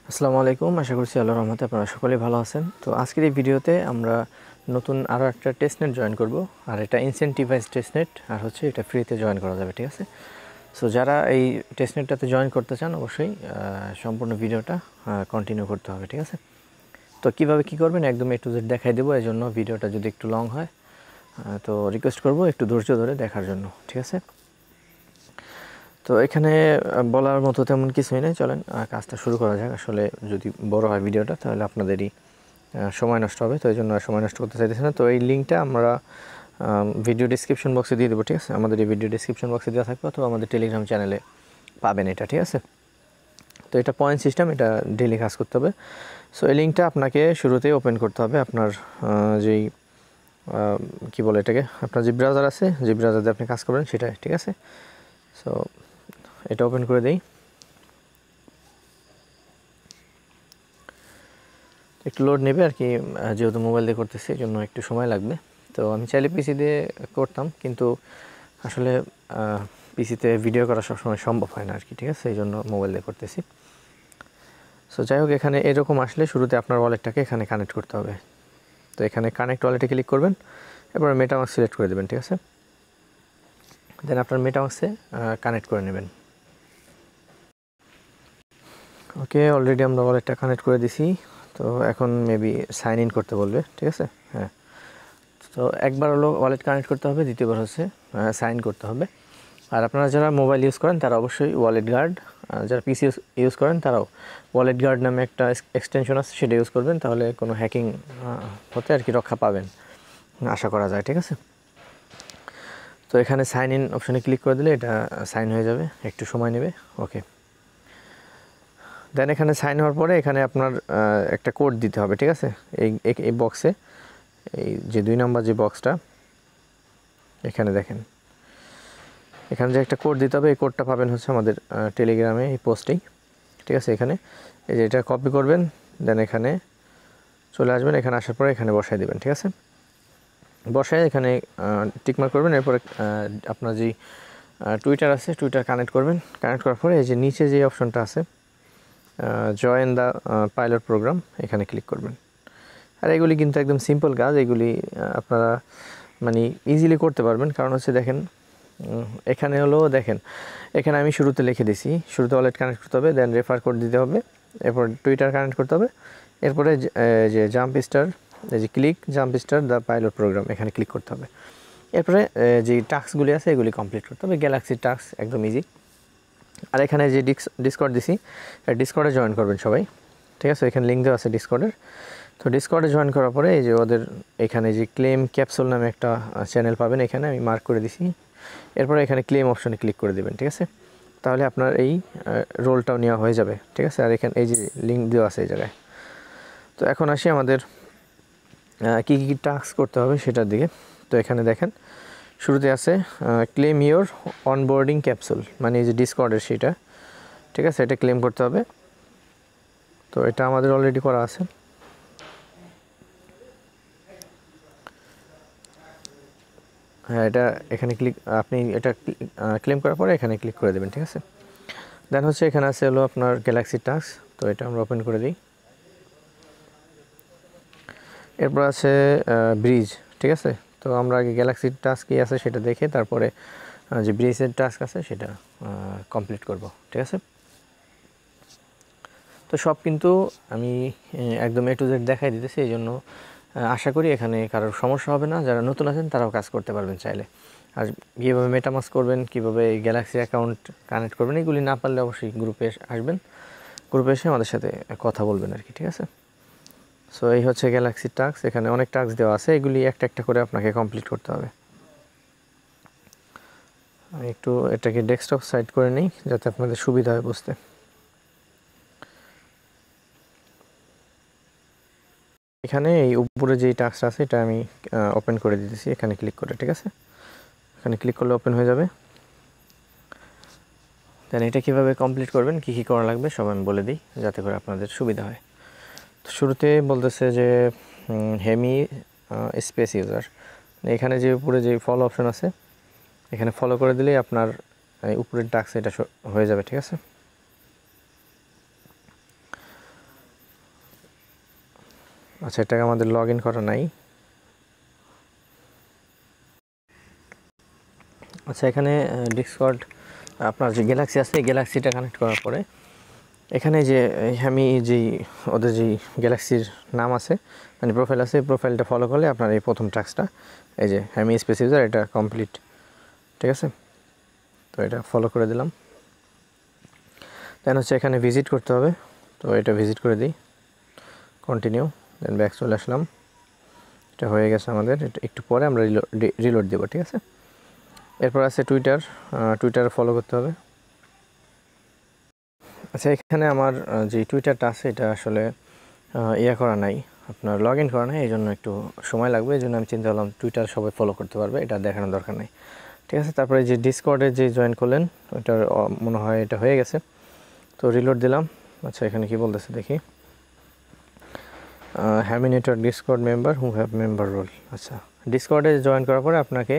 আসসালামু আলাইকুম। আশা করছি আল্লাহর রহমতে আপনারা সকলেই ভালো আছেন। তো আজকের এই ভিডিওতে আমরা নতুন আরও একটা টেস্টনেট জয়েন করব। আর এটা ইনসেন্টিভাইজ টেস্টনেট, আর হচ্ছে এটা ফ্রিতে জয়েন করা যাবে, ঠিক আছে? সো যারা এই টেস্টনেটটাতে জয়েন করতে চান অবশ্যই সম্পূর্ণ ভিডিওটা কন্টিনিউ করতে হবে, ঠিক আছে? তো কীভাবে কী করবেন একদম A to Z দেখাই দেবো। এই জন্য ভিডিওটা যদি একটু লং হয় তো রিকোয়েস্ট করব একটু ধৈর্য ধরে দেখার জন্য, ঠিক আছে? তো এখানে বলার মতো তেমন কিছুই নেই, চলেন কাজটা শুরু করা যাক। আসলে যদি বড় হয় ভিডিওটা তাহলে আপনাদেরই সময় নষ্ট হবে, তো এই জন্য সময় নষ্ট করতে চাইতেছি না। তো এই লিঙ্কটা আমরা ভিডিও ডিসক্রিপশন বক্সে দিয়ে দেবো, ঠিক আছে? আমাদের এই ভিডিও ডিসক্রিপশন বক্সে দেওয়া থাকবে অথবা আমাদের টেলিগ্রাম চ্যানেলে পাবেন এটা, ঠিক আছে? তো এটা পয়েন্ট সিস্টেম, এটা ডেইলি কাজ করতে হবে। সো এই লিঙ্কটা আপনাকে শুরুতেই ওপেন করতে হবে আপনার যেই কী বলে এটাকে, আপনার যে ব্রাউজার আছে, যে ব্রাউজার দিয়ে আপনি কাজ করবেন সেটাই, ঠিক আছে? সো এটা ওপেন করে দেই। একটু লোড নেবে আর কি, যেহেতু মোবাইল দিয়ে করতেছি এই জন্য একটু সময় লাগবে। তো আমি চাইলে পিসি দিয়ে করতাম, কিন্তু আসলে পিসিতে ভিডিও করা সবসময় সম্ভব হয় না আর কি, ঠিক আছে? এই জন্য মোবাইল দিয়ে করতেছি। সো যাই হোক, এখানে এরকম আসলে শুরুতে আপনার ওয়ালেটটাকে এখানে কানেক্ট করতে হবে। তো এখানে কানেক্ট ওয়ালেটে ক্লিক করবেন, এরপর মেটামাস্ক সিলেক্ট করে দেবেন, ঠিক আছে? দেন আপনার মেটামাস্কে কানেক্ট করে নেবেন। ওকে, অলরেডি আমরা ওয়ালেটটা কানেক্ট করে দিছি। তো এখন মেবি সাইন ইন করতে বলবে, ঠিক আছে? হ্যাঁ, তো একবার হলো ওয়ালেট কানেক্ট করতে হবে, দ্বিতীয়বার হচ্ছে সাইন করতে হবে। আর আপনারা যারা মোবাইল ইউজ করেন তারা অবশ্যই ওয়ালেট গার্ড, যারা পিসি ইউজ করেন তারাও ওয়ালেট গার্ড নামে একটা এক্সটেনশন আছে, সেটা ইউজ করবেন, তাহলে কোনো হ্যাকিং হতে আর কি রক্ষা পাবেন আশা করা যায়, ঠিক আছে? তো এখানে সাইন ইন অপশানে ক্লিক করে দিলে এটা সাইন হয়ে যাবে, একটু সময় নেবে। ওকে, দেন এখানে সাইন হওয়ার পরে এখানে আপনার একটা কোড দিতে হবে, ঠিক আছে? এই বক্সে, এই যে 2 নম্বর যে বক্সটা এখানে দেখেন, এখানে যে একটা কোড দিতে হবে, এই কোডটা পাবেন হচ্ছে আমাদের টেলিগ্রামে এই পোস্টেই, ঠিক আছে? এখানে এই যে এটা কপি করবেন, দেন এখানে চলে আসবেন, এখানে আসার পরে এখানে বসায় দেবেন, ঠিক আছে? বসায় এখানে টিকমার্ক করবেন, এরপরে আপনার যে টুইটার আছে টুইটার কানেক্ট করবেন। কানেক্ট করার পরে এই যে নিচে যে অপশনটা আছে জয়েন দ্য পাইলট প্রোগ্রাম, এখানে ক্লিক করবেন। আর এগুলি কিন্তু একদম সিম্পল কাজ, এগুলি আপনারা মানে ইজিলি করতে পারবেন। কারণ হচ্ছে দেখেন, এখানে হলো দেখেন, এখানে আমি শুরুতে লিখে দিছি, শুরুতে ওয়ালেট কানেক্ট করতে হবে, দেন রেফার কোড দিতে হবে, এরপর টুইটার কানেক্ট করতে হবে, এরপরে যে জাম্প স্টার, এই যে click jump star the pilot programme, এখানে ক্লিক করতে হবে। এরপরে যে টাস্কগুলি আছে এগুলি কমপ্লিট করতে হবে, গ্যালাক্সি টাস্ক, একদম ইজি। আর এখানে যে ডিসকর্ড দিছি, ডিসকর্ডে জয়েন করবেন সবাই, ঠিক আছে? এখানে লিঙ্ক দেওয়া আছে ডিসকর্ডের। তো ডিসকর্ডে জয়েন করার পরে এই যে ওদের এখানে যে ক্লেম ক্যাপসুল নামে একটা চ্যানেল পাবেন, এখানে আমি মার্ক করে দিছি। এরপরে এখানে ক্লেম অপশনে ক্লিক করে দেবেন, ঠিক আছে? তাহলে আপনার এই রোলটাও নেওয়া হয়ে যাবে, ঠিক আছে? আর এখানে এই যে লিঙ্ক দেওয়া আছে এই জায়গায়। তো এখন আসি আমাদের কী কী টাস্ক করতে হবে সেটার দিকে। তো এখানে দেখেন শুরুতে আছে ক্লেম ইওর অনবোর্ডিং ক্যাপসুল, মানে এই যে ডিসকর্ডের সেটা, ঠিক আছে? এটা ক্লেম করতে হবে। তো এটা আমাদের অলরেডি করা আছে। হ্যাঁ, এটা এখানে ক্লিক, আপনি এটা ক্লেম করার পরে এখানে ক্লিক করে দেবেন, ঠিক আছে? দেন হচ্ছে এখানে আছে হলো আপনার গ্যালাক্সি টাস্ক, তো এটা আমরা ওপেন করে দিই। এরপর আছে ব্রিজ, ঠিক আছে? তো আমরা আগে গ্যালাক্সি টাস্ক কী আছে সেটা দেখে তারপরে যে ব্রিজের টাস্ক আছে সেটা কমপ্লিট করব, ঠিক আছে? তো সব কিন্তু আমি একদম A to Z দেখাই দিতেছি, এই জন্য আশা করি এখানে কারোর সমস্যা হবে না। যারা নতুন আছেন তারাও কাজ করতে পারবেন চাইলে। আর কীভাবে মেটামাস্ক করবেন, কীভাবে এই গ্যালাক্সি অ্যাকাউন্ট কানেক্ট করবেন, এগুলি না পারলে অবশ্যই গ্রুপে আসবেন, গ্রুপে এসে আমাদের সাথে কথা বলবেন আর কি, ঠিক আছে? সো এই হচ্ছে গ্যালাক্সি টাস্ক, এখানে অনেক টাস্ক দেওয়া আছে, এগুলি একটা একটা করে আপনাকে কমপ্লিট করতে হবে। আমি একটু এটাকে ডেস্কটপ সাইড করে নিই যাতে আপনাদের সুবিধা হয় বুঝতে। এখানে এই উপরে যেই টাস্কটা আছে এটা আমি ওপেন করে দিতেছি, এখানে ক্লিক করে, ঠিক আছে? এখানে ক্লিক করলে ওপেন হয়ে যাবে। দেন এটা কীভাবে কমপ্লিট করবেন, কী কী করা লাগবে সব আমি বলে দিই যাতে করে আপনাদের সুবিধা হয়। তো শুরুতে বলতেছে যে হেমি স্পেস ইউজার, এখানে যে উপরে যে ফলো অপশন আছে এখানে ফলো করে দিলেই আপনার উপরের টাস্ক এটা হয়ে যাবে, ঠিক আছে? আচ্ছা, এটাকে আমাদের লগ ইন করা নাই। আচ্ছা, এখানে ডিসকর্ড আপনার যে গ্যালাক্সি আছে এই গ্যালাক্সিটা কানেক্ট করার পরে এখানে যে আমি যেই ওদের যেই গ্যালাক্সির নাম আছে মানে প্রোফাইল আছে, এই প্রোফাইলটা ফলো করলে আপনার এই প্রথম টাস্কটা এই যে হ্যামি স্পেস ইউজার এটা কমপ্লিট। ঠিক আছে, তো এটা ফলো করে দিলাম। দেন হচ্ছে এখানে ভিজিট করতে হবে, তো এটা ভিজিট করে দিই, কন্টিনিউ, দেন ব্যাক চলে আসলাম। এটা হয়ে গেছে আমাদের। এটা একটু পরে আমরা রিলোড দেবো। ঠিক আছে, এরপর আছে টুইটার ফলো করতে হবে। আচ্ছা, এখানে আমার যে টুইটারটা আছে এটা আসলে করা নাই, আপনার লগ ইন করা নাই, এই জন্য একটু সময় লাগবে। এই জন্য আমি চিন্তা করলাম টুইটার সবাই ফলো করতে পারবে, এটা দেখানোর দরকার নেই। ঠিক আছে, তারপরে যে ডিসকর্ডে যে জয়েন করলেন ওইটার মনে হয় এটা হয়ে গেছে, তো রিলোড দিলাম। আচ্ছা, এখানে কি বলতেছে দেখি, হ্যামি network Discord member who have member role. আচ্ছা, ডিসকর্ডে জয়েন করার পরে আপনাকে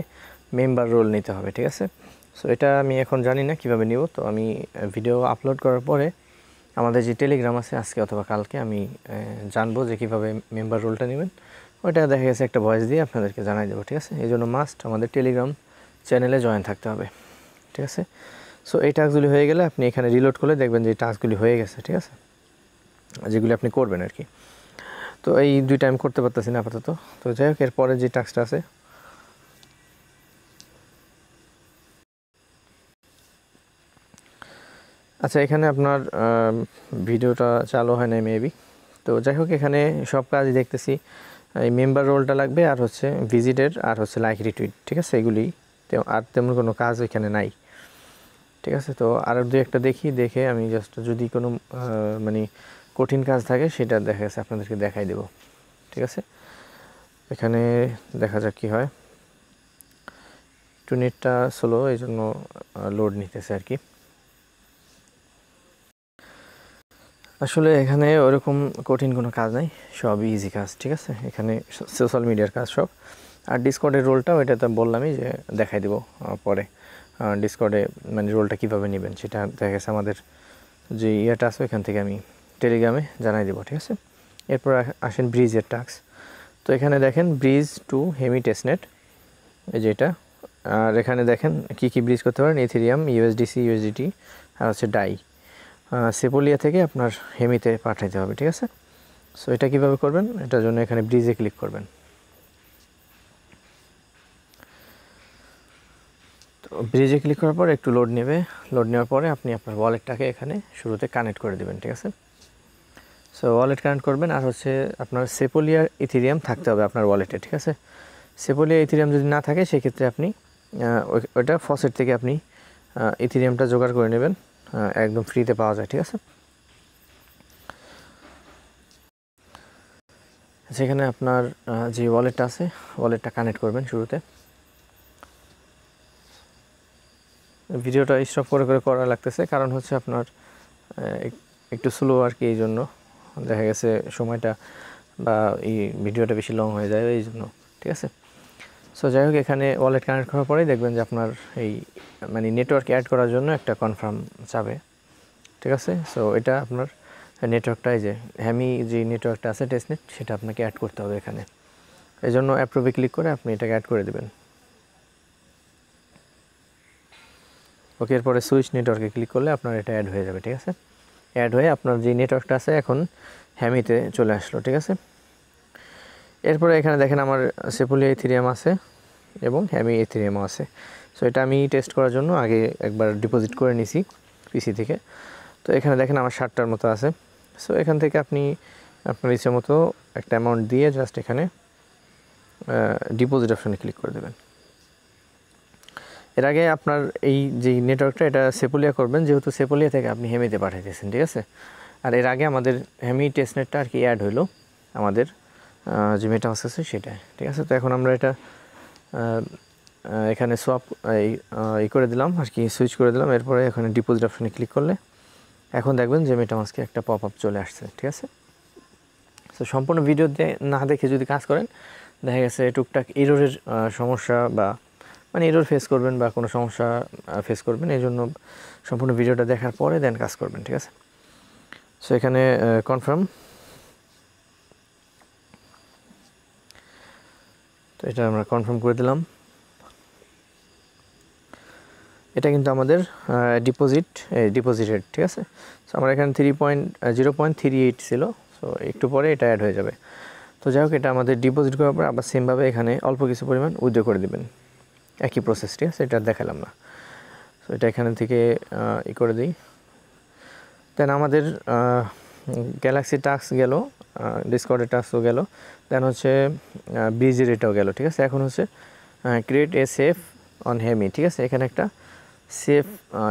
মেম্বার রোল নিতে হবে। ঠিক আছে, সো এটা আমি এখন জানি না কীভাবে নিব, তো আমি ভিডিও আপলোড করার পরে আমাদের যে টেলিগ্রাম আছে আজকে অথবা কালকে আমি জানবো যে কীভাবে মেম্বার রোলটা নেবেন। ওইটা দেখা গেছে একটা ভয়েস দিয়ে আপনাদেরকে জানাই দেবো। ঠিক আছে, এই জন্য মাস্ট আমাদের টেলিগ্রাম চ্যানেলে জয়েন থাকতে হবে। ঠিক আছে, সো এই টাস্কগুলি হয়ে গেলে আপনি এখানে রিলোড করলে দেখবেন যে টাস্কগুলি হয়ে গেছে। ঠিক আছে, যেগুলি আপনি করবেন আর কি। তো এই দুইটা আমি করতে পারতেছি না আপাতত, তো যাই হোক এরপরে যে টাস্কটা আছে আচ্ছা, এখানে আপনার ভিডিওটা চালু হয় নাই মেবি, তো যাই হোক এখানে সব কাজই দেখতেছি। এই মেম্বার রোলটা লাগবে, আর হচ্ছে ভিজিটের, আর হচ্ছে লাইক রিটুইট। ঠিক আছে, এগুলি আর তেমন কোনো কাজ এখানে নাই। ঠিক আছে, তো আর দু একটা দেখে আমি জাস্ট যদি কোনো মানে কঠিন কাজ থাকে সেটা দেখা গেছে আপনাদেরকে দেখাই দেব। ঠিক আছে, এখানে দেখা যাক কী হয়। একটু নেটটা স্লো, এই জন্য লোড নিতেছে আর কি। আসলে এখানে ওরকম কঠিন কোনো কাজ নাই, সবই ইজি কাজ। ঠিক আছে, এখানে সোশ্যাল মিডিয়ার কাজ সব। আর ডিসকর্ডের রোলটা ওইটা তো বললামই যে দেখাই দেবো পরে। ডিসকর্ডে মানে রোলটা কীভাবে নেবেন সেটা দেখা গেছে আমাদের যে ইয়েটা আছে এখান থেকে আমি টেলিগ্রামে জানাই দেবো। ঠিক আছে, এরপর আসেন ব্রিজের টাস্ক। তো এখানে দেখেন ব্রিজ টু হেমি টেস্টনেট, এই যে এটা। আর এখানে দেখেন কী ব্রিজ করতে পারেন, ইথেরিয়াম, ইউএসডিসি, ইউএসডিটি, আর হচ্ছে ডাই। সেপোলিয়া থেকে আপনার হেমিতে পাঠাইতে হবে। ঠিক আছে, সো এটা কীভাবে করবেন, এটার জন্য এখানে ব্রিজে ক্লিক করবেন। তো ব্রিজে ক্লিক করার পর একটু লোড নেবে, লোড নেওয়ার পরে আপনি আপনার ওয়ালেটটাকে এখানে শুরুতে কানেক্ট করে দেবেন। ঠিক আছে, সো ওয়ালেট কানেক্ট করবেন, আর হচ্ছে আপনার সেপোলিয়ার ইথেরিয়াম থাকতে হবে আপনার ওয়ালেটে। ঠিক আছে, সেপোলিয়া ইথেরিয়াম যদি না থাকে সেক্ষেত্রে আপনি ওইটা ফসেট থেকে আপনি ইথেরিয়ামটা জোগাড় করে নেবেন, একদম ফ্রিতে পাওয়া যায়। ঠিক আছে, সেখানে আপনার যে ওয়ালেটটা আছে ওয়ালেটটা কানেক্ট করবেন শুরুতে। ভিডিওটা স্টপ করে করা লাগতেছে, কারণ হচ্ছে আপনার একটু স্লো আর কি, এই জন্য দেখা গেছে সময়টা বা এই ভিডিওটা বেশি লং হয়ে যায় এই জন্য। ঠিক আছে, সো যাই হোক এখানে ওয়ালেট কানেক্ট করার পরেই দেখবেন যে আপনার এই মানে নেটওয়ার্ক অ্যাড করার জন্য একটা কনফার্ম চাবে। ঠিক আছে, সো এটা আপনার নেটওয়ার্কটাই যে হ্যামি যে নেটওয়ার্কটা আছে টেস্টনেট, সেটা আপনাকে অ্যাড করতে হবে এখানে। এই জন্য অ্যাপ্রুভে ক্লিক করে আপনি এটাকে অ্যাড করে দেবেন। ওকে, এরপরে সুইচ নেটওয়ার্কে ক্লিক করলে আপনার এটা অ্যাড হয়ে যাবে। ঠিক আছে, অ্যাড হয়ে আপনার যে নেটওয়ার্কটা আছে এখন হ্যামিতে চলে আসলো। ঠিক আছে, এরপরে এখানে দেখেন আমার সেপোলিয়া ইথেরিয়াম আছে এবং হ্যামি ইথেরিয়ামও আছে। সো এটা আমি টেস্ট করার জন্য আগে একবার ডিপোজিট করে নিছি পিসি থেকে। তো এখানে দেখেন আমার 60টার মতো আছে। সো এখান থেকে আপনি আপনার ইচ্ছে মতো একটা অ্যামাউন্ট দিয়ে জাস্ট এখানে ডিপোজিট অপশানে ক্লিক করে দেবেন। এর আগে আপনার এই যে নেটওয়ার্কটা এটা সেপোলিয়া করবেন, যেহেতু সেপোলিয়া থেকে আপনি হেমিতে পাঠাইতেছেন। ঠিক আছে, আর এর আগে আমাদের হেমি টেস্টনেটটা আর কি অ্যাড হইলো আমাদের যে মেটামাস্ক আছে সেটা। ঠিক আছে, তো এখন আমরা এটা এখানে সোয়াপ এই করে দিলাম আর কি, সুইচ করে দিলাম। এরপরে এখানে ডিপোজিট অপশানে ক্লিক করলে এখন দেখবেন যে মেটামাস্কে একটা পপ আপ চলে আসছে। ঠিক আছে, তো সম্পূর্ণ ভিডিও না দেখে যদি কাজ করেন দেখা গেছে টুকটাক এররের সমস্যা বা মানে এরর ফেস করবেন বা কোনো সমস্যা ফেস করবেন, এই জন্য সম্পূর্ণ ভিডিওটা দেখার পরে দেন কাজ করবেন। ঠিক আছে, সো এখানে কনফার্ম, তো এটা আমরা কনফার্ম করে দিলাম। এটা কিন্তু আমাদের ডিপোজিটেড, ঠিক আছে। সো আমার এখানে 0.38 ছিল, সো একটু পরে এটা অ্যাড হয়ে যাবে। তো যাই হোক, এটা আমাদের ডিপোজিট করার পর আবার সেমভাবে এখানে অল্প কিছু পরিমাণ উইথড্র করে দেবেন, একই প্রসেস, ঠিক আছে। এটা দেখালাম না। সো এটা এখানে থেকে করে দিই। দেন আমাদের গ্যালাক্সি টাস্ক গেল, ডিসকর্ডের টাস্কও গেল, দেন হচ্ছে ব্রিজের এটাও গেল, ঠিক আছে। এখন হচ্ছে create a safe on hemi, ঠিক আছে। এখানে একটা সেফ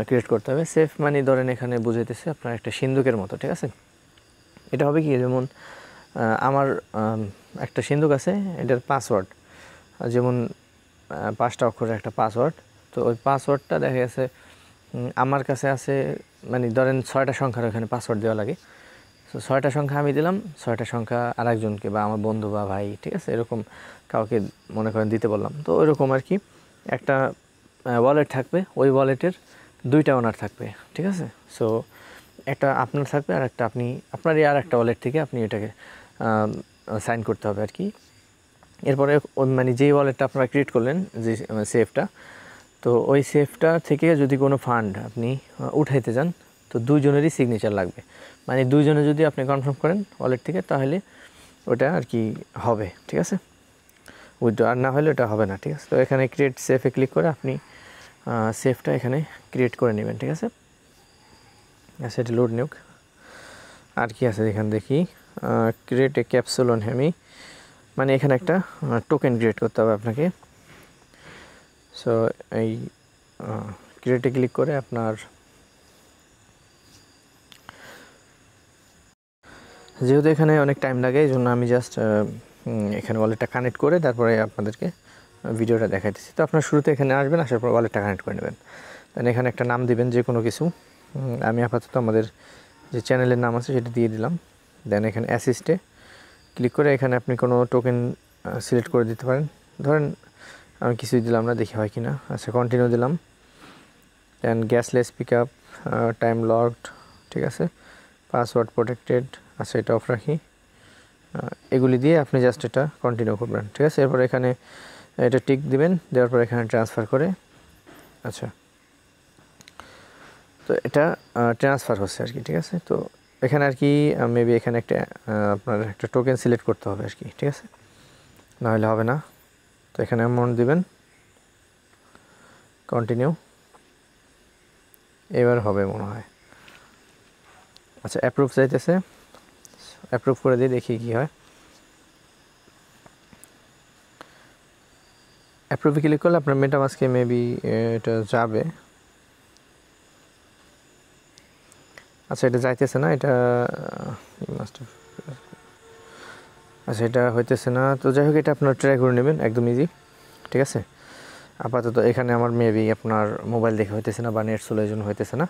ক্রিয়েট করতে হবে। সেফ মানে ধরেন এখানে বুঝাইতেছে আপনার একটা সিন্দুকের মতো, ঠিক আছে। এটা হবে কি, যেমন আমার একটা সিন্দুক আছে, এটার পাসওয়ার্ড যেমন 5টা অক্ষরের একটা পাসওয়ার্ড। তো ওই পাসওয়ার্ডটা দেখা গেছে আমার কাছে আছে, মানে ধরেন 6টা সংখ্যার ওখানে পাসওয়ার্ড দেওয়া লাগে। তো 6টা সংখ্যা আমি দিলাম, 6টা সংখ্যা আরেকজনকে বা আমার বন্ধু বা ভাই, ঠিক আছে, এরকম কাউকে মনে করেন দিতে বললাম। তো ওইরকম আর কি একটা ওয়ালেট থাকবে, ওই ওয়ালেটের 2টা ওনার থাকবে, ঠিক আছে। সো একটা আপনার থাকবে আর একটা আপনারই আর একটা ওয়ালেট থেকে আপনি এটাকে সাইন করতে হবে আর কি। এরপরে মানে যেই ওয়ালেটটা আপনারা ক্রিয়েট করলেন, যে সেফটা, তো ওই সেফটা থেকে যদি কোনো ফান্ড আপনি উঠাইতে যান, তো 2জনেরই সিগনেচার লাগবে। মানে 2জনে যদি আপনি কনফার্ম করেন ওয়ালেট থেকে, তাহলে ওটা আর কি হবে, ঠিক আছে। উইথড্র, আর না হলে ওটা হবে না, ঠিক আছে। তো এখানে ক্রিয়েট সেফে ক্লিক করে আপনি সেফটা এখানে ক্রিয়েট করে নেবেন, ঠিক আছে। আচ্ছা, এটা লোড নিউক। আর কি আছে এখানে দেখি, create A capsule on hemi, মানে এখানে একটা টোকেন ক্রিয়েট করতে হবে আপনাকে। সো এই ক্রিয়েটে ক্লিক করে আপনার, যেহেতু এখানে অনেক টাইম লাগে, এই জন্য আমি জাস্ট এখানে ওয়ালেটটা কানেক্ট করে তারপরে আপনাদেরকে ভিডিওটা দেখাইতেছি। তো আপনার শুরুতে এখানে আসবেন, আসার পর ওয়ালেটটা কানেক্ট করে নেবেন। দেন এখানে একটা নাম দিবেন, যে কোনো কিছু। আমি আপাতত আমাদের যে চ্যানেলের নাম আছে সেটা দিয়ে দিলাম। দেন এখানে অ্যাসিস্টে ক্লিক করে এখানে আপনি কোনো টোকেন সিলেক্ট করে দিতে পারেন। ধরেন আমি কিছুই দিলাম না, দেখি হয় কি না। আচ্ছা, কন্টিনিউ দিলাম। দেন গ্যাসলেস পিক আপ, টাইম লকড, ঠিক আছে, পাসওয়ার্ড প্রোটেক্টেড, আচ্ছা এটা অফ রাখি। এগুলি দিয়ে আপনি জাস্ট এটা কন্টিনিউ করবেন, ঠিক আছে। এরপর এখানে এটা টিক দিবেন, দেওয়ার পর এখানে ট্রান্সফার করে, আচ্ছা, তো এটা ট্রান্সফার হচ্ছে আর কি, ঠিক আছে। তো এখানে আর কি মেবি এখানে একটা আপনার একটা টোকেন সিলেক্ট করতে হবে আর কি, ঠিক আছে, নাহলে হবে না। তো এখানে অ্যামাউন্ট দিবেন, কন্টিনিউ, এবার হবে মনে হয়। আচ্ছা, অ্যাপ্রুভ চাইতেছে, অ্যাপ্রুভ করে দিয়ে দেখি কি হয়। অ্যাপ্রুভে ক্লিক করলে আপনার মেটামাস্কে মেবি এটা যাবে। আচ্ছা, এটা যাইতেছে না, এটা আচ্ছা এটা হইতেছে না। তো যাই হোক, এটা আপনার ট্রাই করে নেবেন, একদম ইজি, ঠিক আছে। আপাতত এখানে আমার মেবি আপনার মোবাইল দেখে হইতেছে না বা নেট স্লো, এই জন্য হইতেছে না,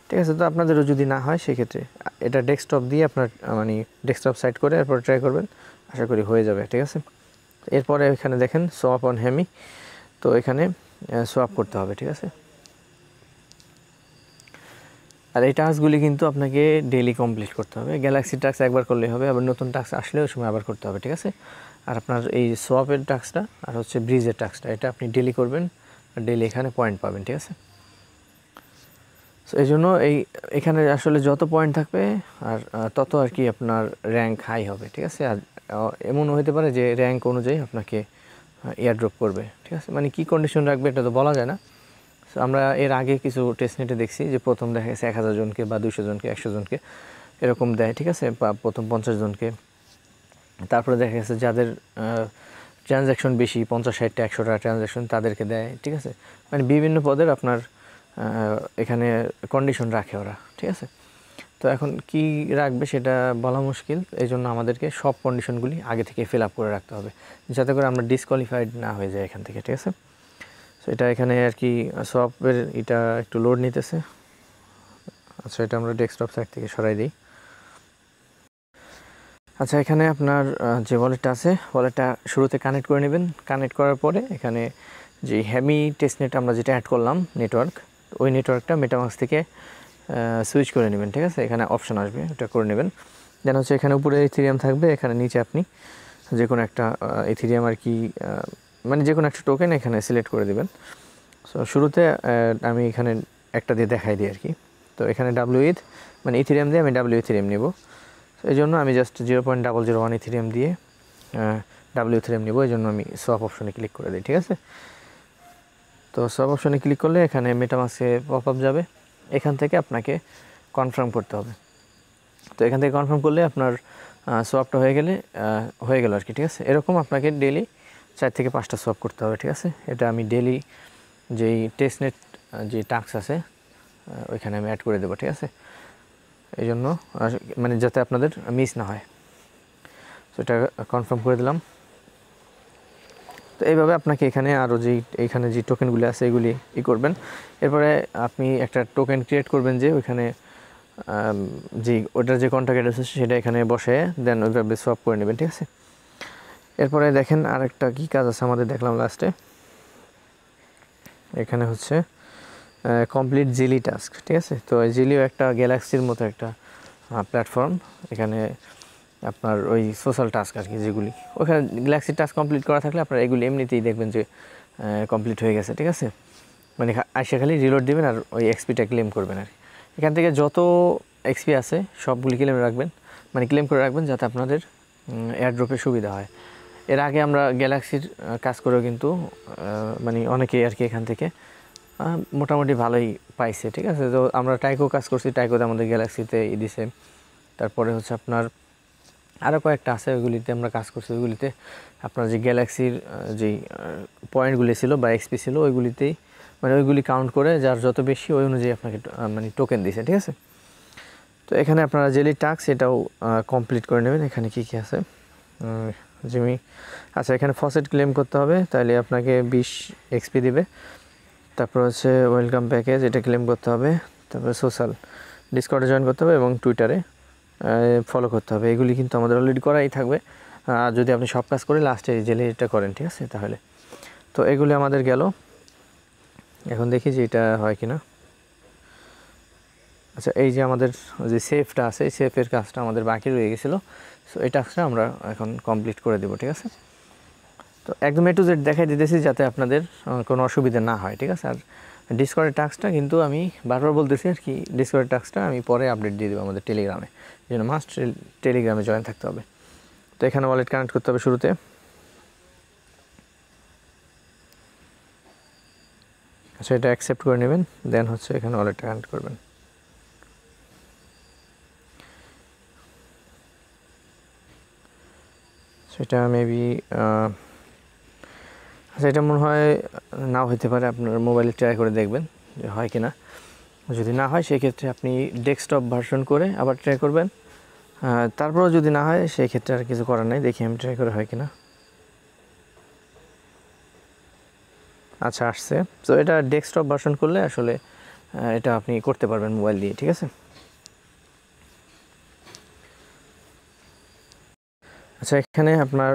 ঠিক আছে। তো আপনাদেরও যদি না হয় সেক্ষেত্রে এটা ডেস্কটপ দিয়ে আপনার মানে ডেস্কটপ সাইড করে এরপর ট্রাই করবেন, আশা করি হয়ে যাবে, ঠিক আছে। এরপরে এখানে দেখেন সোয়াপ অন হেমি, তো এখানে সোয়াপ করতে হবে, ঠিক আছে। আর এই টাস্কগুলি কিন্তু আপনাকে ডেইলি কমপ্লিট করতে হবে। গ্যালাক্সি টাস্ক একবার করলেই হবে, আবার নতুন টাস্ক আসলে ওই সময় আবার করতে হবে, ঠিক আছে। আর আপনার এই সোয়াপের টাস্কটা আর হচ্ছে ব্রিজের টাস্কটা, এটা আপনি ডেইলি করবেন, আর ডেইলি এখানে পয়েন্ট পাবেন, ঠিক আছে। সো এই জন্য এখানে আসলে যত পয়েন্ট থাকবে আর তত আর কি আপনার র্যাঙ্ক হাই হবে, ঠিক আছে। আর এমনও হতে পারে যে র্যাঙ্ক অনুযায়ী আপনাকে এয়ারড্রপ করবে, ঠিক আছে। মানে কী কন্ডিশন রাখবে এটা তো বলা যায় না। সো আমরা এর আগে কিছু টেস্টনেটে দেখছি যে প্রথম দেখা গেছে 1000 জনকে বা 200 জনকে 100 জনকে এরকম দেয়, ঠিক আছে, বা প্রথম 50 জনকে। তারপরে দেখা গেছে যাদের ট্রানজ্যাকশন বেশি, 50-60টা 100টা ট্রানজ্যাকশন, তাদেরকে দেয়, ঠিক আছে। মানে বিভিন্ন পদের আপনার এখানে কন্ডিশন রাখে ওরা, ঠিক আছে। তো এখন কি রাখবে সেটা বলা মুশকিল, এই জন্য আমাদেরকে সব কন্ডিশনগুলি আগে থেকে ফিল আপ করে রাখতে হবে, যাতে করে আমরা ডিসকোয়ালিফাইড না হয়ে যাই এখান থেকে, ঠিক আছে। সো এটা এখানে আর কি সফটওয়্যার এটা একটু লোড নিতেছে। আচ্ছা, এটা আমরা ডেস্কটপ সাইড থেকে সরাই দিই। আচ্ছা, এখানে আপনার যে ওয়ালেটটা আছে, ওয়ালেটটা শুরুতে কানেক্ট করে নেবেন। কানেক্ট করার পরে এখানে যে হেমি টেস্টনেট আমরা যেটা অ্যাড করলাম নেটওয়ার্ক, ওই নেটওয়ার্কটা মেটামাক্স থেকে সুইচ করে নেবেন, ঠিক আছে। এখানে অপশন আসবে, ওটা করে নেবেন। দেন হচ্ছে এখানে উপরে ইথেরিয়াম থাকবে, এখানে নিচে আপনি যে কোনো একটা ইথেরিয়াম আর কি, মানে যে কোনো একটা টোকেন এখানে সিলেক্ট করে দেবেন। সো শুরুতে আমি এখানে একটা দিয়ে দেখাই দিই আর কি। তো এখানে WETH মানে ইথেরিয়াম দিয়ে আমি W ইথেরিয়াম নেব। এই জন্য আমি জাস্ট 0.001 ইথেরিয়াম দিয়ে W ইথেরিয়াম নেব। এই জন্য আমি সোয়াপ অপশনে ক্লিক করে দিই, ঠিক আছে। তো সোয়াপ অপশনে ক্লিক করলে এখানে মেটামাস্কে পপ আপ যাবে, এখান থেকে আপনাকে কনফার্ম করতে হবে। তো এখান থেকে কনফার্ম করলে আপনার সোয়াপটা হয়ে গেল আর কি, ঠিক আছে। এরকম আপনাকে ডেলি 4 থেকে 5টা সোয়াপ করতে হবে, ঠিক আছে। এটা আমি ডেলি যেই টেস্টনেট যে টাস্ক আছে ওইখানে আমি অ্যাড করে দেবো, ঠিক আছে। এই জন্য মানে যাতে আপনাদের মিস না হয়। তো এটা কনফার্ম করে দিলাম। তো এইভাবে আপনাকে এখানে আরও এইখানে যে টোকেনগুলি আছে এগুলি করবেন। এরপরে আপনি একটা টোকেন ক্রিয়েট করবেন যে ওইখানে ওটার যে কন্ট্যাক্ট অ্যাড্রেস আছে সেটা এখানে বসে দেন ওইভাবে সোয়াপ করে নেবেন, ঠিক আছে। এরপরে দেখেন আরেকটা কি কাজ আছে আমাদের, দেখলাম লাস্টে এখানে হচ্ছে কমপ্লিট জিলি টাস্ক, ঠিক আছে। তো জিলিও একটা গ্যালাক্সির মতো একটা প্ল্যাটফর্ম। এখানে আপনার ওই সোশ্যাল টাস্ক আর কি যেগুলি, ওখানে গ্যালাক্সির টাস্ক কমপ্লিট করা থাকলে আপনার এগুলি এমনিতেই দেখবেন যে কমপ্লিট হয়ে গেছে, ঠিক আছে। মানে আইসা খালি রিলোড দেবেন আর ওই এক্সপিটা ক্লেম করবেন আর কি। এখান থেকে যত এক্সপি আছে সবগুলি ক্লেম রাখবেন, মানে ক্লেম করে রাখবেন যাতে আপনাদের এয়ারড্রপে সুবিধা হয়। এর আগে আমরা গ্যালাক্সির কাজ করেও কিন্তু মানে অনেকেই আর কি এখান থেকে মোটামুটি ভালোই পাইছে, ঠিক আছে। তো আমরা টাইকো কাজ করছি, টাইকোতে আমাদের গ্যালাক্সিতে দিছে। তারপরে হচ্ছে আপনার আরও কয়েকটা আছে, ওইগুলিতে আমরা কাজ করছি। ওইগুলিতে আপনার যে গ্যালাক্সির যেই পয়েন্টগুলি ছিল বা এক্সপি ছিল ওইগুলিতেই মানে ওইগুলি কাউন্ট করে যার যত বেশি ওই অনুযায়ী আপনাকে মানে টোকেন দিছে, ঠিক আছে। তো এখানে আপনারা জেলি টাস্ক এটাও কমপ্লিট করে নেবেন। এখানে কি কি আছে আচ্ছা, এখানে ফসেট ক্লেম করতে হবে, তাহলে আপনাকে 20 এক্সপি দিবে। তারপর হচ্ছে ওয়েলকাম প্যাকেজ, এটা ক্লেম করতে হবে। তারপরে সোশ্যাল ডিসকর্ডে জয়েন করতে হবে এবং টুইটারে ফলো করতে হবে। এগুলি কিন্তু আমাদের অলরেডি করাই থাকবে। আর যদি আপনি সব কাজ করে লাস্টে জেলে এটা করেন, ঠিক আছে, তাহলে তো এগুলি আমাদের গেল। এখন দেখি যে এটা হয় কি না। আচ্ছা, এই যে আমাদের যে সেফটা আছে এই সেফের কাজটা আমাদের বাকি রয়ে গেছিলো। সো এই টাস্কটা আমরা এখন কমপ্লিট করে দেবো, ঠিক আছে। তো একদম A to Z দেখাই দিতেছি যাতে আপনাদের কোনো অসুবিধা না হয়, ঠিক আছে। আর ডিসকর্ডের টাস্কটা কিন্তু আমি বারবার বলতেছি আর কি, ডিসকর্ডের টাস্কটা আমি পরে আপডেট দিয়ে দেবো আমাদের টেলিগ্রামে, এই জন্য মাস্ট টেলিগ্রামে জয়েন থাকতে হবে। তো এখানে ওয়ালেট কানেক্ট করতে হবে শুরুতে। আচ্ছা, এটা অ্যাকসেপ্ট করে নেবেন, দেন হচ্ছে এখানে ওয়ালেটটা কানেক্ট করবেন। সেটা মেবি আচ্ছা, এটা মনে হয় নাও হতে পারে, আপনার মোবাইলে ট্রাই করে দেখবেন যে হয় কি না। যদি না হয় সেক্ষেত্রে আপনি ডেস্কটপ ভার্সন করে আবার ট্রাই করবেন। তারপরেও যদি না হয় সেই ক্ষেত্রে আর কিছু করার নাই, দেখি আমি ট্রাই করে হয় কি না। আচ্ছা, আসছে। তো এটা ডেস্কটপ ভার্সন করলে আসলে এটা আপনি করতে পারবেন মোবাইল দিয়ে, ঠিক আছে। আচ্ছা, এখানে আপনার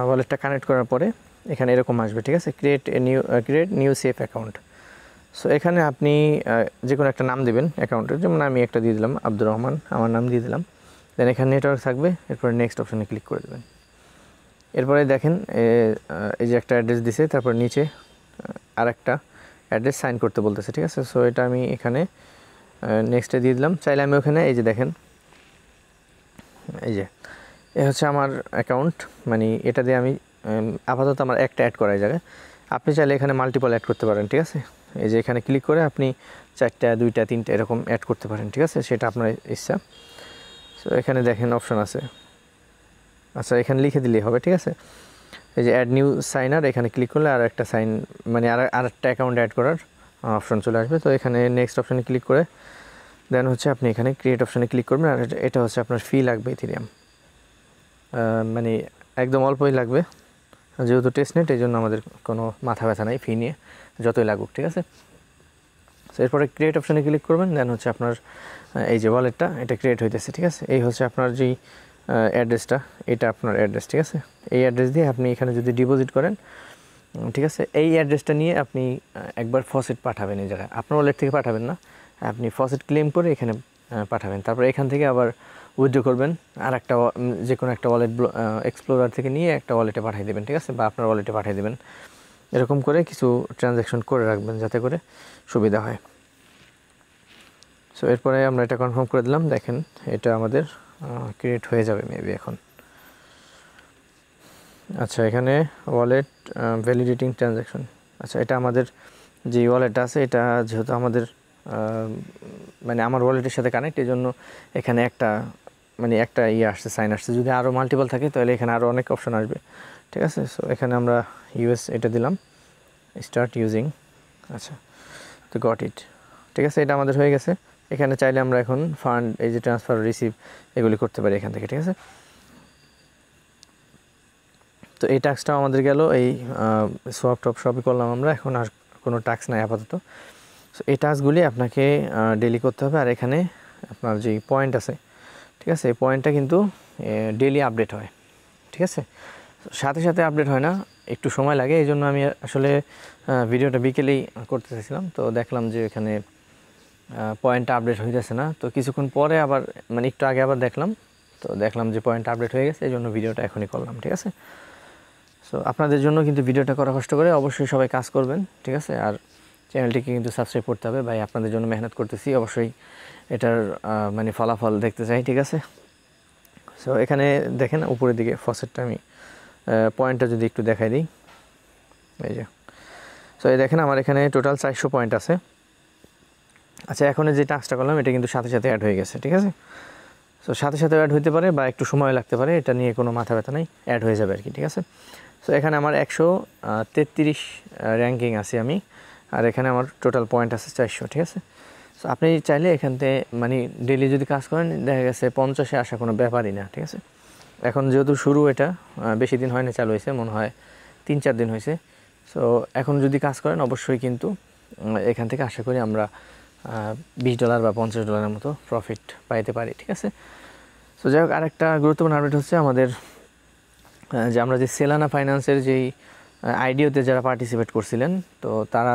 ওয়ালেটটা কানেক্ট করার পরে এখানে এরকম আসবে, ঠিক আছে, create new safe account. So এখানে আপনি যে কোনো একটা নাম দেবেন অ্যাকাউন্টের, যেমন আমি একটা দিয়ে দিলাম আব্দুর রহমান, আমার নাম দিয়ে দিলাম। দেন এখানে নেটওয়ার্ক থাকবে, এরপরে নেক্সট অপশানে ক্লিক করে দেবেন। এরপরে দেখেন এই যে একটা অ্যাড্রেস দিছে, তারপর নিচে আরেকটা অ্যাড্রেস সাইন করতে বলতেছে, ঠিক আছে। সো এটা আমি এখানে নেক্সটে দিয়ে দিলাম। চাইলে আমি ওখানে এই যে দেখেন, এই যে এ হচ্ছে আমার অ্যাকাউন্ট, মানে এটা দিয়ে আমি আপাতত আমার একটা অ্যাড করার জায়গায়, আপনি চাইলে এখানে মাল্টিপল অ্যাড করতে পারেন, ঠিক আছে। এই যে এখানে ক্লিক করে আপনি 4টা 2টা 3টা এরকম অ্যাড করতে পারেন, ঠিক আছে, সেটা আপনার ইচ্ছা। সো এখানে দেখেন অপশন আছে। আচ্ছা, এখানে লিখে দিলেই হবে, ঠিক আছে। এই যে অ্যাড নিউ সাইনার, এখানে ক্লিক করলে আর একটা সাইন মানে আরেকটা অ্যাকাউন্ট অ্যাড করার অপশন চলে আসবে। তো এখানে নেক্সট অপশানে ক্লিক করে দেন হচ্ছে আপনি এখানে ক্রিয়েট অপশানে ক্লিক করবেন। আর এটা হচ্ছে আপনার ফি লাগবে ইথেরিয়াম, মানে একদম অল্পই লাগবে, যেহেতু টেস্টনেট এই জন্য আমাদের কোনো মাথা ব্যথা নাই ফি নিয়ে, যতই লাগুক, ঠিক আছে। তো এরপরে ক্রিয়েট অপশানে ক্লিক করবেন, দেন হচ্ছে আপনার এই যে ওয়ালেটটা এটা ক্রিয়েট হইতেছে, ঠিক আছে। এই হচ্ছে আপনার যেই অ্যাড্রেসটা, এটা আপনার অ্যাড্রেস, ঠিক আছে। এই অ্যাড্রেস দিয়ে আপনি এখানে যদি ডিপোজিট করেন, ঠিক আছে, এই অ্যাড্রেসটা নিয়ে আপনি একবার ফসেট পাঠাবেন এই জায়গায়, আপনার ওয়ালেট থেকে পাঠাবেন না, আপনি ফসেট ক্লেম করে এখানে পাঠাবেন। তারপর এখান থেকে আবার উইথড্র করবেন আর একটা যে কোনো একটা ওয়ালেট এক্সপ্লোরার থেকে নিয়ে একটা ওয়ালেটে পাঠিয়ে দেবেন, ঠিক আছে, বা আপনার ওয়ালেটে পাঠিয়ে দেবেন। এরকম করে কিছু ট্রানজ্যাকশন করে রাখবেন যাতে করে সুবিধা হয়। সো এরপরে আমরা এটা কনফার্ম করে দিলাম। দেখেন এটা আমাদের ক্রিয়েট হয়ে যাবে মেবি এখন। আচ্ছা, এখানে ওয়ালেট ভ্যালিডেটিং ট্রানজ্যাকশন। আচ্ছা, এটা আমাদের যে ওয়ালেটটা আছে এটা যেহেতু আমাদের মানে আমার ওয়ালেটের সাথে কানেক্ট, এই জন্য এখানে একটা আসছে, সাইন আসছে। যদি আরও মাল্টিপল থাকে তাহলে এখানে আরও অনেক অপশন আসবে, ঠিক আছে। সো এখানে আমরা ইউএস এটা দিলাম, স্টার্ট ইউজিং। আচ্ছা, তো গট ইট, ঠিক আছে, এটা আমাদের হয়ে গেছে। এখানে চাইলে আমরা এখন ফান্ড, এই যে ট্রান্সফার, রিসিভ এগুলি করতে পারি এখান থেকে, ঠিক আছে। তো এই টাস্কটাও আমাদের গেল, এই সোয়াপ টপ সবই করলাম আমরা, এখন আর কোনো টাস্ক নাই আপাতত। সো এই টাস্কগুলি আপনাকে ডেলি করতে হবে। আর এখানে আপনার যে পয়েন্ট আছে, ঠিক আছে, এই পয়েন্টটা কিন্তু ডেলি আপডেট হয়, ঠিক আছে। সাথে সাথে আপডেট হয় না, একটু সময় লাগে। এই জন্য আমি আসলে ভিডিওটা বিকেলেই করতে চাইছিলাম। তো দেখলাম যে এখানে পয়েন্টটা আপডেট হইতেছে না। তো কিছুক্ষণ পরে আবার মানে একটু আগে আবার দেখলাম, তো দেখলাম যে পয়েন্টটা আপডেট হয়ে গেছে, এই জন্য ভিডিওটা এখনই করলাম, ঠিক আছে। সো আপনাদের জন্য কিন্তু ভিডিওটা করা কষ্ট করে, অবশ্যই সবাই কাজ করবেন, ঠিক আছে। আর চ্যানেলটিকে কিন্তু সাবস্ক্রাইব করতে হবে ভাই, আপনাদের জন্য মেহনত করতেছি, অবশ্যই এটার মানে ফলাফল দেখতে চাই, ঠিক আছে। সো এখানে দেখেন উপরের দিকে ফসেটটা, আমি পয়েন্টটা যদি একটু দেখাই দিই, এই যে। সো এই দেখেন আমার এখানে টোটাল 400 পয়েন্ট আছে। আচ্ছা, এখন যে টাস্কটা করলাম এটা কিন্তু সাথে সাথে অ্যাড হয়ে গেছে, ঠিক আছে। সো সাথে সাথে অ্যাড হতে পারে বা একটু সময় লাগতে পারে, এটা নিয়ে কোনো মাথা ব্যথা নেই, অ্যাড হয়ে যাবে আর কি, ঠিক আছে। সো এখানে আমার 133 র্যাঙ্কিং আছে আমি, আর এখানে আমার টোটাল পয়েন্ট আছে 400, ঠিক আছে। সো আপনি চাইলে এখান থেকে মানে ডেলি যদি কাজ করেন, দেখা গেছে 50-এ আসা কোনো ব্যাপারই না, ঠিক আছে। এখন যেহেতু শুরু, এটা বেশি দিন হয় না চালু হয়েছে, মনে হয় 3-4 দিন হয়েছে। সো এখন যদি কাজ করেন অবশ্যই কিন্তু এখান থেকে আশা করি আমরা $20 বা $50 মতো প্রফিট পাইতে পারি, ঠিক আছে। সো যাই হোক, আরেকটা গুরুত্বপূর্ণ আপডেট হচ্ছে আমাদের যে আমরা যে সেলানা ফাইন্যান্সের যেই আইডিওতে যারা পার্টিসিপেট করছিলেন, তো তারা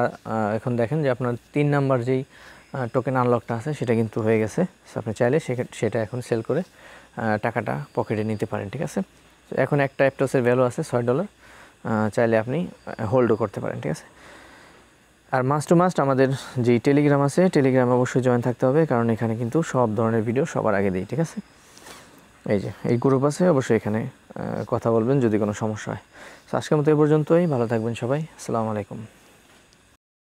এখন দেখেন যে আপনার 3 নাম্বার যেই টোকেন আনলকটা আছে সেটা কিন্তু হয়ে গেছে। সো আপনি চাইলে সেটা এখন সেল করে টাকাটা পকেটে নিতে পারেন, ঠিক আছে। তো এখন একটা অ্যাপটসের ভ্যালু আছে $6, চাইলে আপনি হোল্ডও করতে পারেন, ঠিক আছে। আর মাস্ট টু মাস্ট আমাদের যেই টেলিগ্রাম আছে, টেলিগ্রামে অবশ্যই জয়েন থাকতে হবে, কারণ এখানে কিন্তু সব ধরনের ভিডিও সবার আগে দিই, ঠিক আছে। এই যে এই গ্রুপ আছে, অবশ্যই এখানে কথা বলবেন যদি কোনো সমস্যা হয়। তো আজকের মতো এই পর্যন্তই, ভালো থাকবেন সবাই, আসসালামু আলাইকুম।